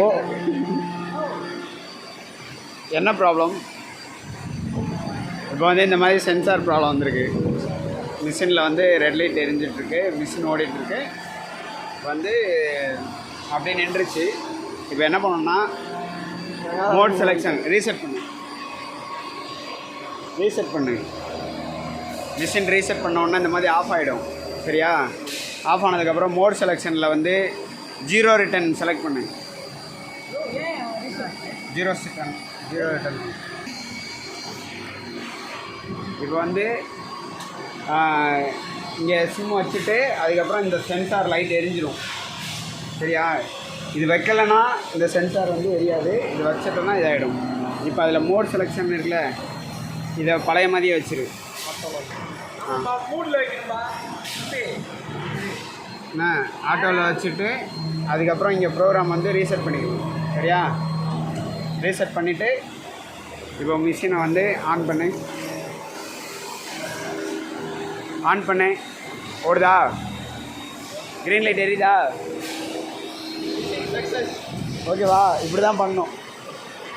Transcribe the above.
ஓ என்ன ப்ராப்ளம்? இப்போ வந்து இந்த மாதிரி சென்சார் ப்ராப்ளம் வந்திருக்கு. மிஷினில் வந்து ரெட் லைட் எரிஞ்சிட்ருக்கு, மிஷின் ஓடிட்டுருக்கு. வந்து அப்படியே நின்றுச்சு. இப்போ என்ன பண்ணணும்னா மோட் செலெக்ஷன் ரீசெட் பண்ணு. மிஷின் ரீசெட் பண்ணோன்னா இந்த மாதிரி ஆஃப் ஆகிடும். சரியா? ஆஃப் ஆனதுக்கப்புறம் மோட் செலெக்ஷனில் வந்து 0 ரிட்டன் செலக்ட் பண்ணு. 0 ரிட்டன். இப்போ வந்து இங்கே சிம் வச்சுட்டு அதுக்கப்புறம் இந்த சென்சார் லைட் எரிஞ்சிடும். சரியா? இது வைக்கலைன்னா இந்த சென்சார் வந்து எரியாது, இது வச்சிட்டோன்னா இதாகிடும். இப்போ அதில் மோட் செலெக்ஷன் இருக்குல்ல, இதை பழைய மாதிரியே வச்சிரு. என்ன ஆட்டோவில் வச்சுட்டு அதுக்கப்புறம் இங்கே ப்ரோக்ராம் வந்து ரீசெட் பண்ணிக்கணும். சரியா? ரீசெட் பண்ணிவிட்டு இப்போ மிஷினை வந்து ஆன் பண்ணு. ஓடுதா? க்ரீன் லைட் எரியுதா? ஓகேவா? இப்படி தான் பண்ணணும்.